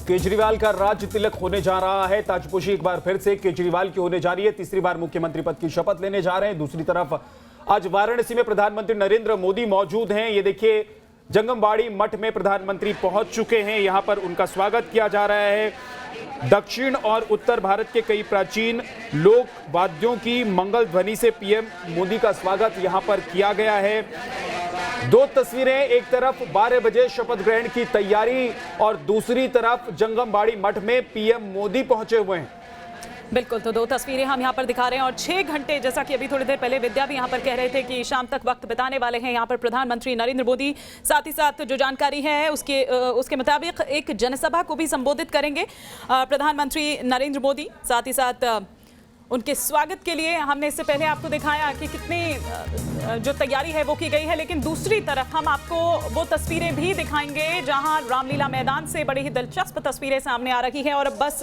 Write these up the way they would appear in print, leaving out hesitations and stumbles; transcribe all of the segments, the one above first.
केजरीवाल का राज्य तिलक होने जा रहा है। ताजपोशी एक बार फिर से केजरीवाल की होने जा रही है। तीसरी बार मुख्यमंत्री पद की शपथ लेने जा रहे हैं। दूसरी तरफ आज वाराणसी में प्रधानमंत्री नरेंद्र मोदी मौजूद हैं। ये देखिए, जंगमबाड़ी मठ में प्रधानमंत्री पहुंच चुके हैं। यहां पर उनका स्वागत किया जा रहा है। दक्षिण और उत्तर भारत के कई प्राचीन लोक वाद्यों की मंगल ध्वनि से पीएम मोदी का स्वागत यहां पर किया गया है। दो तस्वीरें, एक तरफ 12 बजे शपथ ग्रहण की तैयारी और दूसरी तरफ जंगमबाड़ी मठ में पीएम मोदी पहुंचे हुए हैं। बिल्कुल, तो दो तस्वीरें हम यहाँ पर दिखा रहे हैं और 6 घंटे, जैसा कि अभी थोड़ी देर पहले विद्या भी यहाँ पर कह रहे थे कि शाम तक वक्त बिताने वाले हैं यहाँ पर प्रधानमंत्री नरेंद्र मोदी। साथ ही साथ जो जानकारी है उसके मुताबिक एक जनसभा को भी संबोधित करेंगे प्रधानमंत्री नरेंद्र मोदी। साथ ही साथ उनके स्वागत के लिए हमने इससे पहले आपको दिखाया कि कितनी जो तैयारी है वो की गई है, लेकिन दूसरी तरफ हम आपको वो तस्वीरें भी दिखाएंगे जहां रामलीला मैदान से बड़ी ही दिलचस्प तस्वीरें सामने आ रही हैं। और अब बस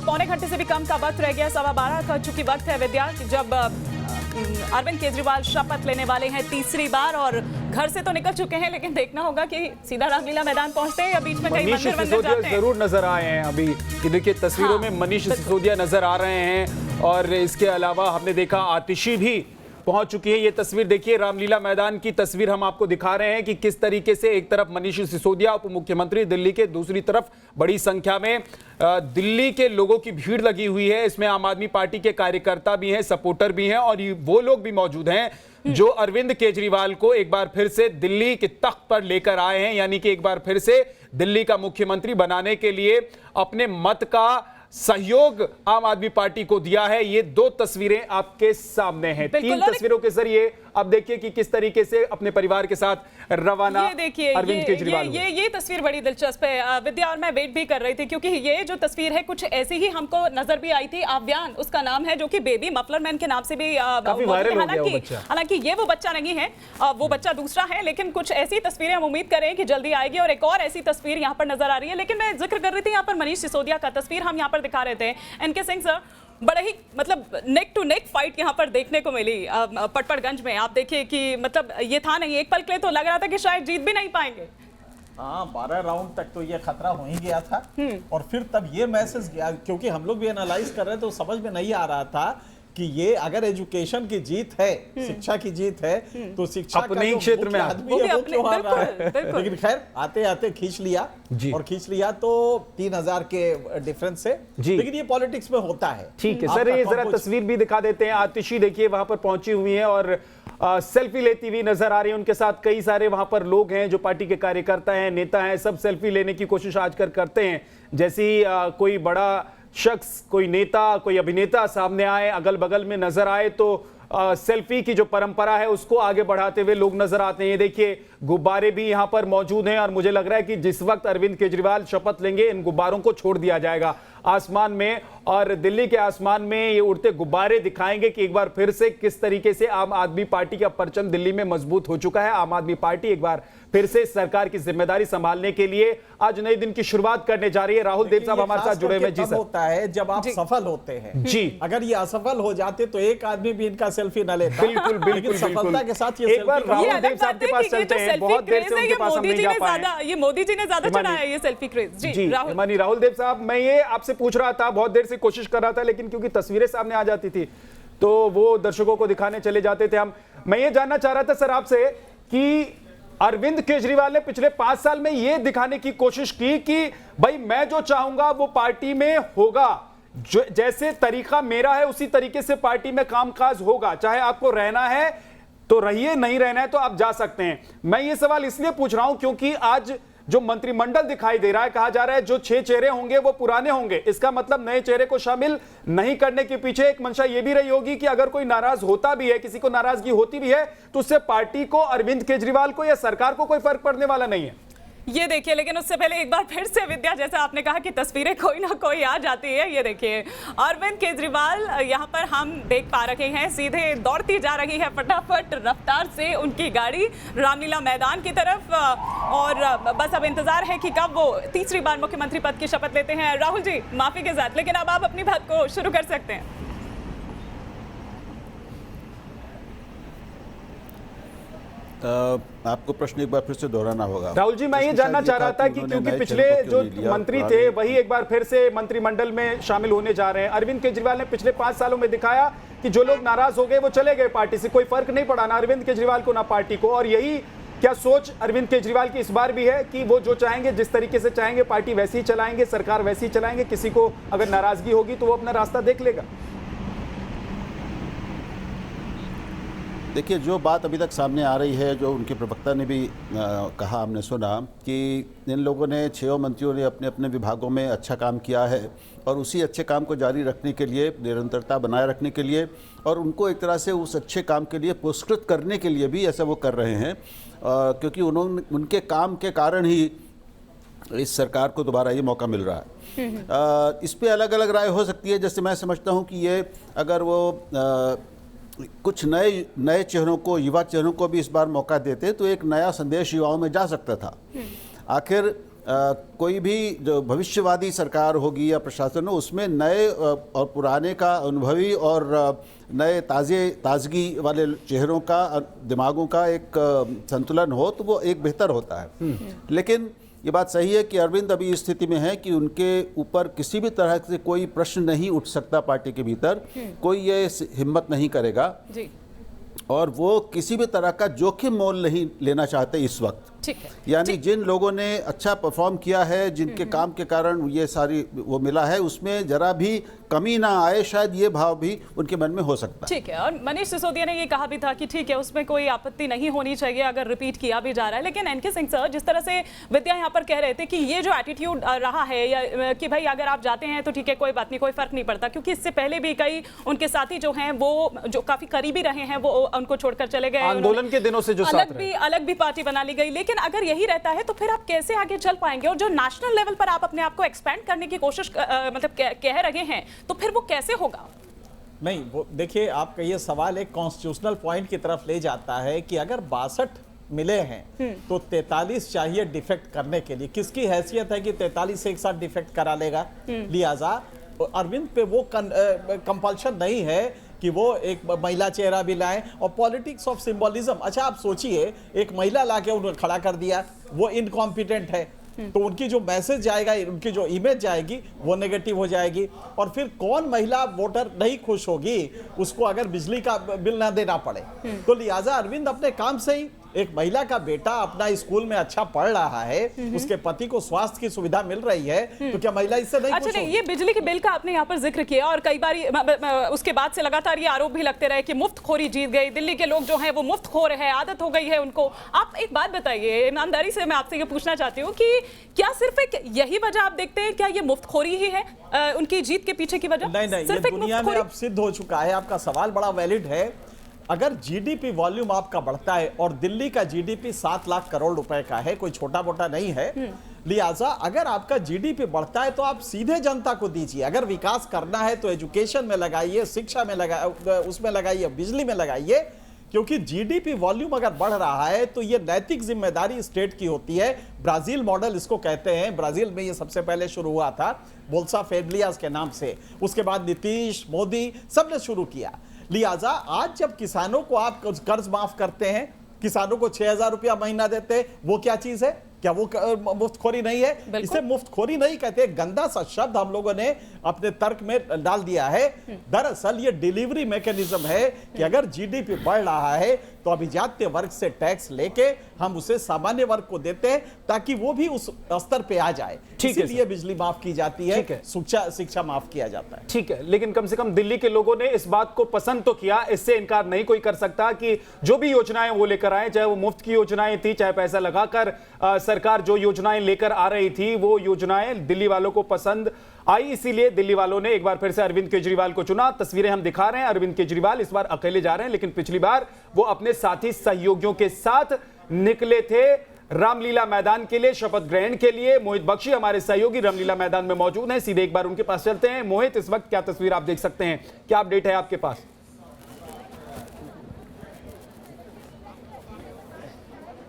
पौने घंटे से भी कम का वक्त रह गया, 12:15 का चूंकि वक्त है विद्या, जब अरविंद केजरीवाल शपथ लेने वाले हैं तीसरी बार। और घर से तो निकल चुके हैं, लेकिन देखना होगा कि सीधा रामलीला मैदान पहुंचते हैं या बीच में कहीं मंदिर जाते हैं। जरूर नजर आए हैं अभी कि देखिए तस्वीरों में मनीष सिसोदिया नजर आ रहे हैं और इसके अलावा हमने देखा आतिशी भी पहुंच चुकी है। ये तस्वीर देखिए, रामलीला मैदान की तस्वीर हम आपको दिखा रहे हैं कि किस तरीके से एक तरफ मनीष सिसोदिया उप मुख्यमंत्री दिल्ली के, दूसरी तरफ बड़ी संख्या में दिल्ली के लोगों की भीड़ लगी हुई है। इसमें आम आदमी पार्टी के कार्यकर्ता भी हैं, सपोर्टर भी हैं और वो लोग भी मौजूद हैं जो अरविंद केजरीवाल को एक बार फिर से दिल्ली के तख्त पर लेकर आए हैं, यानी कि एक बार फिर से दिल्ली का मुख्यमंत्री बनाने के लिए अपने मत का सहयोग आम आदमी पार्टी को दिया है। ये दो तस्वीरें आपके सामने हैं। 3 तस्वीरों के जरिए अब देखिए कि किस तरीके से अपने परिवार के साथ रवाना अरविंद केजरीवाल। ये तस्वीर बड़ी दिलचस्प है विद्या, और मैं वेट भी कर रही थी क्योंकि ये जो तस्वीर है कुछ ऐसी ही हमको नजर भी आई थी। आव्यान उसका नाम है, जो कि बेबी मफलर मैन के नाम से भी काफी वायरल हो गया वो बच्चा। हालांकि ये वो बच्चा नहीं है, वो बच्चा दूसरा है, लेकिन कुछ ऐसी तस्वीरें हम उम्मीद करें कि जल्दी आएगी। और एक और ऐसी तस्वीर यहाँ पर नजर आ रही है। लेकिन मैं जिक्र कर रही थी यहाँ पर मनीष सिसोदिया का, तस्वीर हम यहाँ पर दिखा रहे थे। एनके सिंह सर, बड़ा ही मतलब नेक टू नेक फाइट यहाँ पर देखने को मिली पटपड़गंज में। आप देखिए कि मतलब ये था नहीं, एक पल के लिए तो लग रहा था कि शायद जीत भी नहीं पाएंगे। हाँ, 12 राउंड तक तो ये खतरा हो ही गया था और फिर तब ये मैसेज गया, क्योंकि हम लोग भी एनालाइज कर रहे थे तो समझ में नहीं आ रहा था कि ये अगर एजुकेशन की जीत है, शिक्षा की जीत है, तो शिक्षा अपने ही क्षेत्र में आदमी है वो क्यों हार रहा है। लेकिन खैर आते आते खींच लिया और खींच लिया तो 3000 के डिफरेंस से। लेकिन ये पॉलिटिक्स में होता है। ठीक है सर, ये जरा तस्वीर भी दिखा देते हैं। आतिशी देखिए वहां पर पहुंची हुई है और सेल्फी लेती हुई नजर आ रही है। उनके साथ कई सारे वहां पर लोग हैं जो पार्टी के कार्यकर्ता हैं, नेता हैं, सब सेल्फी लेने की कोशिश आजकल करते हैं। जैसे ही कोई बड़ा शख्स, कोई नेता, कोई अभिनेता सामने आए, अगल बगल में नजर आए तो सेल्फी की जो परंपरा है उसको आगे बढ़ाते हुए लोग नजर आते हैं। ये देखिए, गुब्बारे भी यहां पर मौजूद हैं और मुझे लग रहा है कि जिस वक्त अरविंद केजरीवाल शपथ लेंगे इन गुब्बारों को छोड़ दिया जाएगा आसमान में, और दिल्ली के आसमान में ये उड़ते गुब्बारे दिखाएंगे कि एक बार फिर से किस तरीके से आम आदमी पार्टी का परचम दिल्ली में मजबूत हो चुका है। आम आदमी पार्टी एक बार फिर से सरकार की जिम्मेदारी संभालने के लिए आज नए दिन की शुरुआत करने जा रही है। राहुल देव साहब हमारे साथ जुड़े हुए। जी सर, होता है जब आप सफल होते हैं जी, अगर ये असफल हो जाते तो एक आदमी भी इनका सेल्फी न लेता। बिल्कुल बिल्कुल, सफलता के साथ ये एक बार राहुल देव साहब के पास चलते हैं। बहुत देर से उनके पास हम नहीं जा पाए। ये मोदी जी ने ज्यादा चढ़ाया ये सेल्फी क्रेज। जी राहुल देव साहब, मैं ये आपसे पूछ रहा था, बहुत देर से कोशिश कर रहा था, लेकिन क्योंकि तस्वीरें सामने आ जाती थी तो वो दर्शकों को दिखाने चले जाते थे हम। मैं ये जानना चाह रहा था सर आपसे कि अरविंद केजरीवाल ने पिछले 5 साल में यह दिखाने की कोशिश की कि भाई मैं जो चाहूंगा वो पार्टी में होगा, जैसे तरीका मेरा है उसी तरीके से पार्टी में कामकाज होगा, चाहे आपको रहना है तो रहिए, नहीं रहना है तो आप जा सकते हैं। मैं ये सवाल इसलिए पूछ रहा हूं क्योंकि आज जो मंत्रिमंडल दिखाई दे रहा है, कहा जा रहा है जो 6 चेहरे होंगे वो पुराने होंगे। इसका मतलब नए चेहरे को शामिल नहीं करने के पीछे एक मंशा ये भी रही होगी कि अगर कोई नाराज होता भी है, किसी को नाराजगी होती भी है, तो उससे पार्टी को, अरविंद केजरीवाल को या सरकार को कोई फर्क पड़ने वाला नहीं है। ये देखिए, लेकिन उससे पहले एक बार फिर से विद्या, जैसा आपने कहा कि तस्वीरें कोई ना कोई आ जाती है। ये देखिए अरविंद केजरीवाल यहाँ पर हम देख पा रहे हैं, सीधे दौड़ती जा रही है फटाफट रफ्तार से उनकी गाड़ी रामलीला मैदान की तरफ, और बस अब इंतजार है कि कब वो तीसरी बार मुख्यमंत्री पद की शपथ लेते हैं। राहुल जी माफी के साथ, लेकिन अब आप अपनी बात को शुरू कर सकते हैं। आपको प्रश्न एक बार फिर से दोहराना होगा। राहुल जी, मैं ये जानना चाह रहा था कि क्योंकि पिछले जो मंत्री थे वही एक बार फिर से मंत्रिमंडल में शामिल होने जा रहे हैं। अरविंद केजरीवाल ने पिछले 5 सालों में दिखाया कि जो लोग नाराज हो गए वो चले गए पार्टी से, कोई फर्क नहीं पड़ा ना अरविंद केजरीवाल को ना पार्टी को। और यही क्या सोच अरविंद केजरीवाल की इस बार भी है कि वो जो चाहेंगे, जिस तरीके से चाहेंगे पार्टी वैसी ही चलाएंगे, सरकार वैसी ही चलाएंगे, किसी को अगर नाराजगी होगी तो वो अपना रास्ता देख लेगा? देखिए, जो बात अभी तक सामने आ रही है, जो उनके प्रवक्ता ने भी कहा, हमने सुना कि इन लोगों ने 6 मंत्रियों ने अपने अपने विभागों में अच्छा काम किया है और उसी अच्छे काम को जारी रखने के लिए, निरंतरता बनाए रखने के लिए और उनको एक तरह से उस अच्छे काम के लिए पुरस्कृत करने के लिए भी ऐसा वो कर रहे हैं, क्योंकि उनके काम के कारण ही इस सरकार को दोबारा ये मौका मिल रहा है। इस पर अलग अलग राय हो सकती है। जैसे मैं समझता हूँ कि ये अगर वो कुछ नए चेहरों को, युवा चेहरों को भी इस बार मौका देते तो एक नया संदेश युवाओं में जा सकता था। आखिर कोई भी जो भविष्यवादी सरकार होगी या प्रशासन हो, उसमें नए और पुराने का अनुभवी और नए ताजगी वाले चेहरों का, दिमागों का एक संतुलन हो तो वो एक बेहतर होता है। लेकिन ये बात सही है कि अरविंद अभी इस स्थिति में है कि उनके ऊपर किसी भी तरह से कोई प्रश्न नहीं उठ सकता पार्टी के भीतर, कोई ये हिम्मत नहीं करेगा जी। और वो किसी भी तरह का जोखिम मोल नहीं लेना चाहते इस वक्त। ठीक है। यानी जिन लोगों ने अच्छा परफॉर्म किया है, जिनके काम के कारण ये सारी वो मिला है, उसमें जरा भी कमी ना आए, शायद ये भाव भी उनके मन में हो सकता है। ठीक है। और मनीष सिसोदिया ने ये कहा भी था कि ठीक है, उसमें कोई आपत्ति नहीं होनी चाहिए अगर रिपीट किया भी जा रहा है। लेकिन एनके सिंह सर, जिस तरह से विद्या यहाँ पर कह रहे थे कि ये जो एटीट्यूड रहा है या कि भाई अगर आप जाते हैं तो ठीक है, कोई बात नहीं, कोई फर्क नहीं पड़ता, क्योंकि इससे पहले भी कई उनके साथी जो हैं वो जो काफी करीबी रहे हैं वो उनको छोड़कर चले गए, आंदोलन के दिनों से जो अलग भी पार्टी बना ली गई। लेकिन अगर यही रहता है तो फिर आप कैसे आगे चल पाएंगे? और जो नेशनल लेवल पर आप अपने आप को एक्सपेंड करने की कोशिश मतलब कह रहे हैं, तो फिर वो कैसे होगा? नहीं, वो देखिए, आपका ये सवाल एक कॉन्स्टिट्यूशनल पॉइंट की तरफ ले जाता है कि अगर 62 मिले हैं तो 43 चाहिए डिफेक्ट करने के लिए। किसकी हैसियत है कि 43 एक साथ डिफेक्ट करा लेगा? लिहाजा अरविंद पे वो कंपल्शन नहीं है कि वो एक महिला चेहरा भी लाएं। और पॉलिटिक्स ऑफ सिंबलिज्म, अच्छा आप सोचिए, एक महिला लाके उन्हें खड़ा कर दिया, वो इनकॉम्पिटेंट है, तो उनकी जो मैसेज जाएगा, उनकी जो इमेज जाएगी वो नेगेटिव हो जाएगी। और फिर कौन महिला वोटर नहीं खुश होगी उसको अगर बिजली का बिल ना देना पड़े? तो लिहाजा अरविंद अपने काम से ही, एक महिला का बेटा अपना स्कूल में अच्छा पढ़ रहा है, उसके पति को स्वास्थ्य की सुविधा मिल रही है, तो क्या महिला इससे नहीं खुश होगी? अच्छा, ये बिजली के बिल का आपने यहाँ पर जिक्र किया और कई बार उसके बाद से लगातार ये आरोप भी लगते रहे कि मुफ्तखोरी जीत गई, दिल्ली के लोग जो हैं वो मुफ्तखोर है, आदत हो गई है उनको। आप एक बात बताइए, ईमानदारी से मैं आपसे ये पूछना चाहती हूँ कि क्या सिर्फ एक यही वजह आप देखते हैं, क्या ये मुफ्तखोरी ही है उनकी जीत के पीछे की वजह? नहीं, ये दुनिया में अब सिद्ध हो चुका है। आपका सवाल बड़ा वैलिड है। अगर जीडीपी वॉल्यूम आपका बढ़ता है, और दिल्ली का जीडीपी 7 लाख करोड़ रुपए का है, कोई छोटा मोटा नहीं है, लिहाजा अगर आपका जीडीपी बढ़ता है तो आप सीधे जनता को दीजिए। अगर विकास करना है तो एजुकेशन में लगाइए, शिक्षा में लगाइए, उसमें लगाइए, बिजली में लगाइए, क्योंकि जीडीपी वॉल्यूम अगर बढ़ रहा है तो ये नैतिक जिम्मेदारी स्टेट की होती है। ब्राजील मॉडल इसको कहते हैं। ब्राजील में ये सबसे पहले शुरू हुआ था बोल्सा फेमिलियास के नाम से, उसके बाद नीतीश, मोदी सबने शुरू किया। लिहाजा आज जब किसानों को आप कर्ज माफ करते हैं, किसानों को 6,000 रुपया महीना देते हैं, वो क्या चीज है? क्या वो मुफ्तखोरी नहीं है? इसे मुफ्तखोरी नहीं कहते, गंदा सा शब्द हम लोगों ने अपने तर्क में डाल दिया है। दरअसल ये डिलीवरी मैकेनिज्म है कि अगर जीडीपी बढ़ रहा है तो अभिजात्य वर्ग से टैक्स लेके हम उसे सामान्य वर्ग को देते हैं ताकि वो भी उस स्तर पे आ जाए। इसीलिए बिजली माफ की जाती है, शिक्षा माफ किया जाता है। ठीक है, लेकिन कम से कम दिल्ली के लोगों ने इस बात को पसंद तो किया, इससे इनकार नहीं कोई कर सकता कि जो भी योजनाएं वो लेकर आए, चाहे वो मुफ्त की योजनाएं थी, चाहे पैसा लगाकर सरकार जो योजनाएं लेकर आ रही थी, वो योजनाएं दिल्ली वालों को पसंद आई। इसीलिए दिल्ली वालों ने एक बार फिर से अरविंद केजरीवाल को चुना। तस्वीरें हम दिखा रहे हैं, अरविंद केजरीवाल इस बार अकेले जा रहे हैं, लेकिन पिछली बार वो अपने साथी सहयोगियों के साथ निकले थे रामलीला मैदान के लिए शपथ ग्रहण के लिए। मोहित बख्शी हमारे सहयोगी रामलीला मैदान में मौजूद हैं, सीधे एक बार उनके पास चलते हैं। मोहित, इस वक्त क्या तस्वीर आप देख सकते हैं, क्या अपडेट है आपके पास?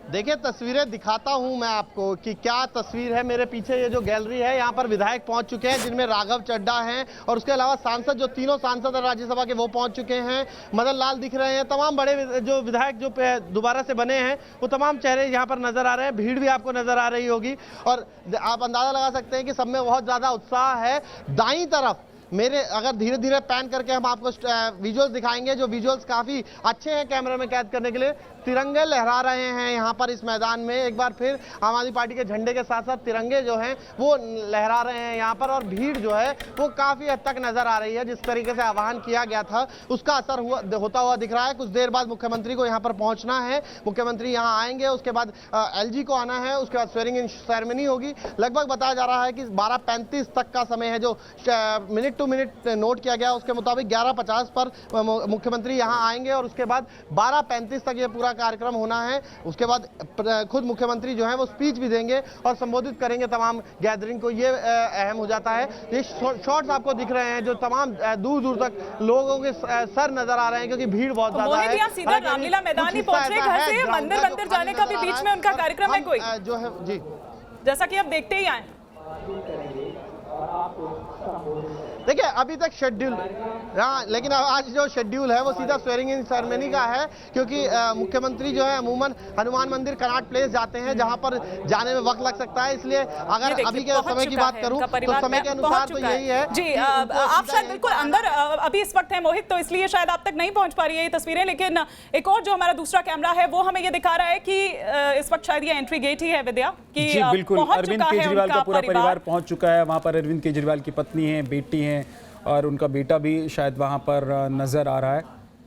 देखिए, तस्वीरें दिखाता हूं मैं आपको कि क्या तस्वीर है। मेरे पीछे ये जो गैलरी है, यहाँ पर विधायक पहुंच चुके हैं, जिनमें राघव चड्ढा हैं और उसके अलावा सांसद, जो तीनों सांसद हैं राज्यसभा के, वो पहुंच चुके हैं। मदन लाल दिख रहे हैं, तमाम बड़े जो विधायक जो दोबारा से बने हैं वो तमाम चेहरे यहाँ पर नजर आ रहे हैं। भीड़ भी आपको नजर आ रही होगी और आप अंदाजा लगा सकते हैं कि सब में बहुत ज्यादा उत्साह है। दाईं तरफ मेरे, अगर धीरे धीरे पैन करके हम आपको विजुअल्स दिखाएंगे, जो विजुअल्स काफी अच्छे हैं कैमरे में कैद करने के लिए। तिरंगे लहरा रहे हैं यहाँ पर इस मैदान में। एक बार फिर आम आदमी पार्टी के झंडे के साथ साथ तिरंगे जो हैं वो लहरा रहे हैं यहाँ पर, और भीड़ जो है वो काफी हद तक नजर आ रही है। जिस तरीके से आह्वान किया गया था उसका असर होता हुआ दिख रहा है। कुछ देर बाद मुख्यमंत्री को यहाँ पर पहुंचना है, मुख्यमंत्री यहाँ आएंगे, उसके बाद LG को आना है, उसके बाद स्वेरिंग इन सेरेमनी होगी। लगभग बताया जा रहा है कि 12:35 तक का समय है, जो मिनट टू मिनट नोट किया गया उसके मुताबिक 11:50 पर मुख्यमंत्री यहाँ आएंगे और उसके बाद 12:35 तक ये पूरा कार्यक्रम होना है। उसके बाद खुद मुख्यमंत्री जो है वो स्पीच भी देंगे और संबोधित करेंगे तमाम गैदरिंग को। ये अहम हो जाता है। ये शॉट्स आपको दिख रहे हैं, जो तमाम दूर दूर तक लोगों के सर नजर आ रहे हैं, क्योंकि भीड़ बहुत ज्यादा है। सीधा रामलीला मैदान ही पहुंच रहे, घर से मंदिर जाने का भी बीच में उनका कार्यक्रम है कोई, जो है जी, जैसा कि आप देखते ही आए। देखिए, अभी तक शेड्यूल, हाँ, लेकिन आज जो शेड्यूल है वो सीधा स्वेरिंग इन सेरेमनी का है, क्योंकि मुख्यमंत्री जो है अमूमन हनुमान मंदिर कनॉट प्लेस जाते हैं, जहां पर जाने में वक्त लग सकता है। इसलिए अगर अभी के समय की बात करूं तो समय के अनुसार तो यही है जी। आप शायद बिल्कुल अंदर अभी इस वक्त है मोहित, तो इसलिए शायद आप तक नहीं पहुंच पा रही है ये तस्वीरें। लेकिन एक और जो हमारा दूसरा कैमरा है वो हमें ये दिखा रहा है कि इस वक्त शायद ये एंट्री गेट ही है विद्या की। जी बिल्कुल, अरविंद केजरीवाल का पूरा परिवार पहुंच चुका है। वहां पर अरविंद केजरीवाल की पत्नी है, बेटी है और उनका बेटा भी शायद वहां पर नजर आ रहा है,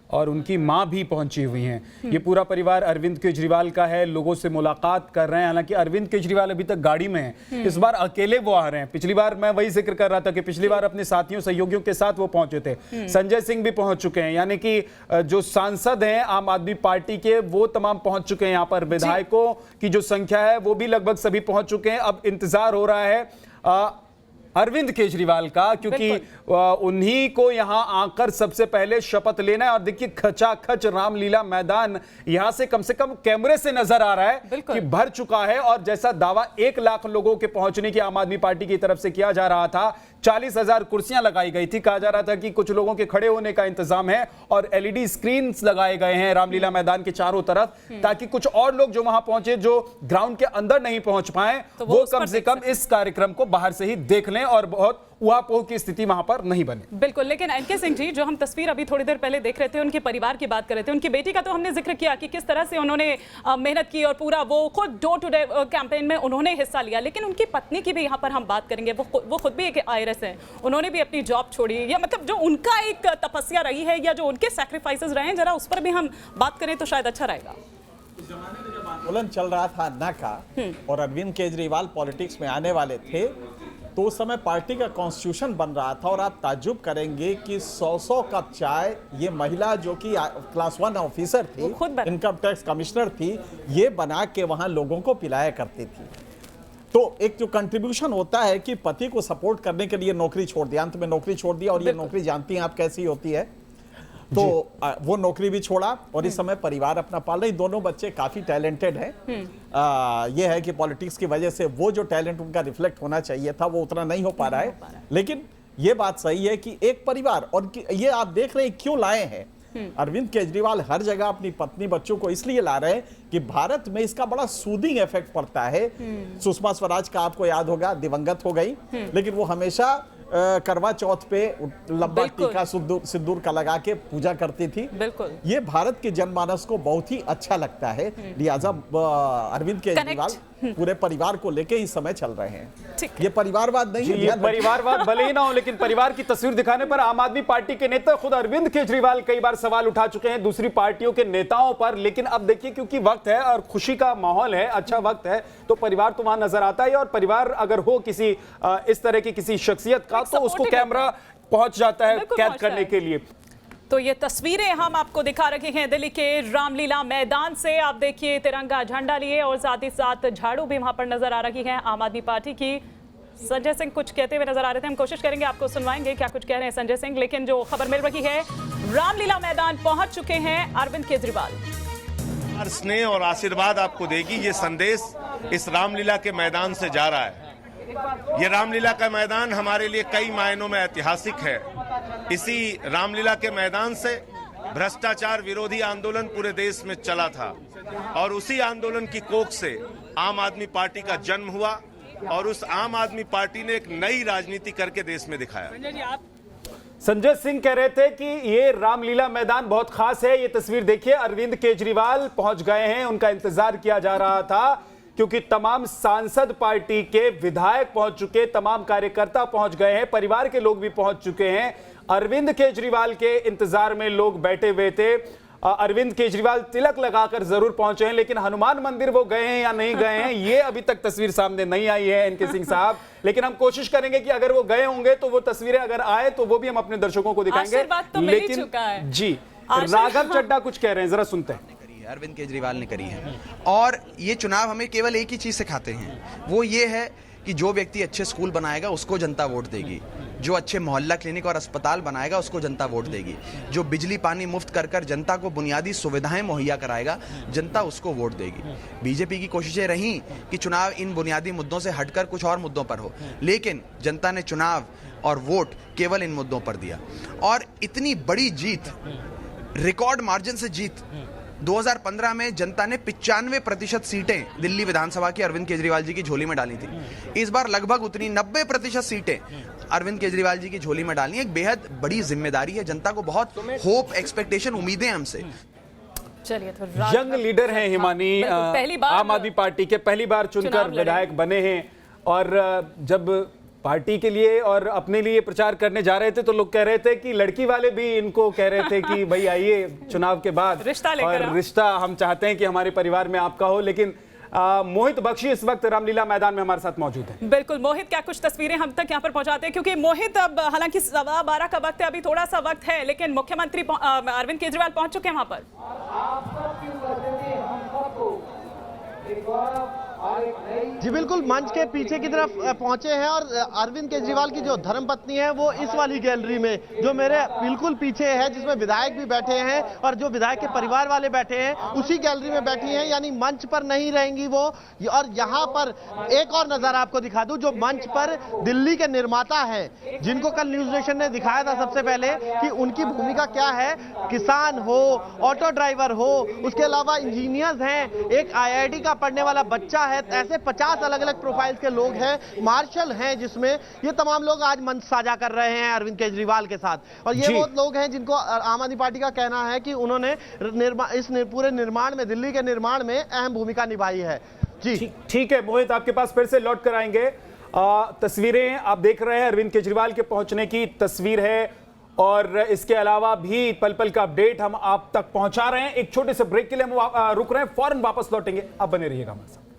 और उनकी मां भी पहुंची हुई हैं। ये पूरा परिवार अरविंद केजरीवाल का है, लोगों से मुलाकात कर रहे हैं। हालांकि अरविंद केजरीवाल अभी तक गाड़ी में है, इस बार अकेले वो आ रहे हैं। पिछली बार मैं वही जिक्र कर रहा था कि पिछली बार अपने साथियों सहयोगियों के साथ वो पहुंचे थे। संजय सिंह भी पहुंच चुके हैं, यानी कि जो सांसद हैं आम आदमी पार्टी के वो तमाम पहुंच चुके हैं। यहाँ पर विधायकों की जो संख्या है वो भी लगभग सभी पहुंच चुके हैं। अब इंतजार हो रहा है अरविंद केजरीवाल का, क्योंकि उन्हीं को यहां आकर सबसे पहले शपथ लेना है। और देखिए, खचाखच रामलीला मैदान यहां से कम कैमरे से नजर आ रहा है कि भर चुका है। और जैसा दावा 1 लाख लोगों के पहुंचने की आम आदमी पार्टी की तरफ से किया जा रहा था, 40,000 कुर्सियां लगाई गई थी। कहा जा रहा था कि कुछ लोगों के खड़े होने का इंतजाम है और LED स्क्रीन लगाए गए हैं रामलीला मैदान के चारों तरफ, ताकि कुछ और लोग जो वहां पहुंचे, जो ग्राउंड के अंदर नहीं पहुंच पाए, तो वो कम से कम इस कार्यक्रम को बाहर से ही देख लें और बहुत उहापोह की स्थिति वहां पर नहीं बने। बिल्कुल, लेकिन एनके सिंह जी, जो हम तस्वीर अभी थोड़ी देर पहले देख रहे थे, उनके परिवार की बात कर रहे थे। उनकी बेटी का तो हमने जिक्र किया कि किस तरह से उन्होंने मेहनत की और पूरा वो खुद डोर टू डोर कैंपेन में उन्होंने हिस्सा लिया। लेकिन उनकी पत्नी की भी यहाँ पर हम बात करेंगे। वो खुद भी एक IRS है, उन्होंने भी अपनी जॉब छोड़ी, या मतलब जो उनका एक तपस्या रही है या जो उनके सैक्रिफाइसेस रहे हैं, जरा उस पर भी हम बात करें तो शायद अच्छा रहेगा। उस जमाने में जब आंदोलन चल रहा था अन्ना का और अरविंद केजरीवाल पॉलिटिक्स में आने वाले थे, तो उस समय पार्टी का कॉन्स्टिट्यूशन बन रहा था। और आप ताज्जुब करेंगे कि 100 कप चाय ये महिला, जो कि क्लास 1 ऑफिसर थी, इनकम टैक्स कमिश्नर थी, ये बना के वहां लोगों को पिलाया करती थी। तो एक जो कंट्रीब्यूशन होता है कि पति को सपोर्ट करने के लिए नौकरी छोड़ दिया, अंत में नौकरी छोड़ दिया, और ये नौकरी जानती हैं आप कैसी होती है, तो वो नौकरी भी छोड़ा और इस समय परिवार अपना पाल रही। दोनों बच्चे काफी टैलेंटेड हैं। ये है कि पॉलिटिक्स की वजह से वो जो टैलेंट उनका रिफ्लेक्ट होना चाहिए था वो उतना नहीं हो पा रहा है। लेकिन ये बात सही है कि एक परिवार, और ये आप देख रहे हैं क्यों लाए हैं अरविंद केजरीवाल हर जगह अपनी पत्नी बच्चों को, इसलिए ला रहे हैं कि भारत में इसका बड़ा सूदिंग इफेक्ट पड़ता है। सुषमा स्वराज का आपको याद होगा, दिवंगत हो गई, लेकिन वो हमेशा करवा चौथ पे लंबा टीका सिंदूर का लगा के पूजा करती थी। बिल्कुल, ये भारत के जनमानस को बहुत ही अच्छा लगता है। लिहाजा अरविंद केजरीवाल पूरे परिवार को लेके इस समय चल रहे हैं। ये परिवारवाद नहीं है, ये परिवारवाद भले ही ना हो, लेकिन परिवार की तस्वीर दिखाने पर आम आदमी पार्टी के नेता खुद अरविंद केजरीवाल कई बार सवाल उठा चुके हैं दूसरी पार्टियों के नेताओं पर। लेकिन अब देखिए, क्योंकि वक्त है और खुशी का माहौल है, अच्छा वक्त है, तो परिवार तो वहां नजर आता है। और परिवार अगर हो किसी इस तरह की किसी शख्सियत का, तो उसको कैमरा पहुंच जाता है कैद करने के लिए। तो ये तस्वीरें हम आपको दिखा रहे हैं दिल्ली के रामलीला मैदान से। आप देखिए तिरंगा झंडा लिए और साथ ही साथ झाड़ू भी वहां पर नजर आ रही है आम आदमी पार्टी की। संजय सिंह कुछ कहते हुए नजर आ रहे थे, हम कोशिश करेंगे आपको सुनवाएंगे क्या कुछ कह रहे हैं संजय सिंह। लेकिन जो खबर मिल रही है, रामलीला मैदान पहुंच चुके हैं अरविंद केजरीवाल। स्नेह और आशीर्वाद आपको देगी ये संदेश इस रामलीला के मैदान से जा रहा है। ये रामलीला का मैदान हमारे लिए कई मायनों में ऐतिहासिक है। इसी रामलीला के मैदान से भ्रष्टाचार विरोधी आंदोलन पूरे देश में चला था और उसी आंदोलन की कोख से आम आदमी पार्टी का जन्म हुआ और उस आम आदमी पार्टी ने एक नई राजनीति करके देश में दिखाया। संजय सिंह कह रहे थे कि ये रामलीला मैदान बहुत खास है। ये तस्वीर देखिए, अरविंद केजरीवाल पहुंच गए हैं, उनका इंतजार किया जा रहा था क्योंकि तमाम सांसद पार्टी के विधायक पहुंच चुके, तमाम कार्यकर्ता पहुंच गए हैं, परिवार के लोग भी पहुंच चुके हैं। अरविंद केजरीवाल के इंतजार में लोग बैठे हुए थे। अरविंद केजरीवाल तिलक लगाकर जरूर पहुंचे हैं, लेकिन हनुमान मंदिर वो गए हैं या नहीं गए हैं ये अभी तक तस्वीर सामने नहीं आई है एनके सिंह साहब। लेकिन हम कोशिश करेंगे कि अगर वो गए होंगे तो वो तस्वीरें अगर आए तो वो भी हम अपने दर्शकों को दिखाएंगे। आशीर्वाद तो मिल ही चुका है। जी, राघव चड्ढा कुछ कह रहे हैं, जरा सुनते हैं। अरविंद केजरीवाल ने करी है और ये चुनाव हमें केवल एक ही चीज सिखाते हैं, वो ये है कि जो व्यक्ति अच्छे स्कूल बनाएगा उसको जनता वोट देगी, जो अच्छे मोहल्ला क्लिनिक और अस्पताल बनाएगा उसको जनता वोट देगी, जो बिजली पानी मुफ्त कर कर जनता को बुनियादी सुविधाएं मुहैया कराएगा जनता उसको वोट देगी। बीजेपी की कोशिशें रहीं कि चुनाव इन बुनियादी मुद्दों से हटकर कुछ और मुद्दों पर हो, लेकिन जनता ने चुनाव और वोट केवल इन मुद्दों पर दिया और इतनी बड़ी जीत, रिकॉर्ड मार्जिन से जीत। 2015 में जनता ने 95% सीटें दिल्ली विधानसभा की अरविंद केजरीवाल जी की झोली में डाली थी। इस बार लगभग उतनी 90% सीटें अरविंद केजरीवाल जी की झोली में डाली। एक बेहद बड़ी जिम्मेदारी है, जनता को बहुत होप, एक्सपेक्टेशन, उम्मीदें हमसे। चलिए, तो यंग लीडर हैं हिमानी, पहली बार आम आदमी पार्टी के पहली बार चुनकर विधायक बने हैं और जब पार्टी के लिए और अपने लिए प्रचार करने जा रहे थे तो लोग कह रहे थे कि लड़की वाले भी इनको कह रहे थे कि भाई आइए चुनाव के बाद रिश्ता लेकर, और रिश्ता हम चाहते हैं कि हमारे परिवार में आपका हो। लेकिन मोहित बख्शी इस वक्त रामलीला मैदान में हमारे साथ मौजूद है। बिल्कुल मोहित, क्या कुछ तस्वीरें हम तक यहाँ पर पहुंचाते हैं, क्योंकि मोहित अब हालांकि 12:15 का वक्त है, अभी थोड़ा सा वक्त है, लेकिन मुख्यमंत्री अरविंद केजरीवाल पहुंच चुके हैं वहां पर। जी बिल्कुल, मंच के पीछे की तरफ पहुंचे हैं और अरविंद केजरीवाल की जो धर्मपत्नी है वो इस वाली गैलरी में जो मेरे बिल्कुल पीछे है, जिसमें विधायक भी बैठे हैं और जो विधायक के परिवार वाले बैठे हैं उसी गैलरी में बैठी हैं, यानी मंच पर नहीं रहेंगी वो। और यहाँ पर एक और नजर आपको दिखा दूं, जो मंच पर दिल्ली के निर्माता हैं, जिनको कल न्यूज नेशन ने दिखाया था सबसे पहले कि उनकी भूमिका क्या है, किसान हो, ऑटो ड्राइवर हो, उसके अलावा इंजीनियर्स हैं, एक IIT का पढ़ने वाला बच्चा है, ऐसे 50 अलग अलग प्रोफाइल्स के लोग हैं, मार्शल हैं, जिसमें ये तमाम लोग आज मंच साझा कर रहे हैं अरविंद केजरीवाल के साथ। और ये वो लोग हैं जिनको आम आदमी पार्टी का कहना है कि उन्होंने इस पूरे निर्माण में, दिल्ली के निर्माण में अहम भूमिका निभाई है। जी ठीक है मोहित, आपके पास फिर से लौट कर आएंगे। तस्वीरें आप देख रहे हैं, अरविंद केजरीवाल के पहुंचने की तस्वीर है और इसके अलावा भी पल पल का अपडेट हम आप तक पहुंचा रहे हैं। एक छोटे से ब्रेक के लिए हम रुक रहे हैं, फौरन वापस लौटेंगे, आप बने रहिएगा हमारे साथ।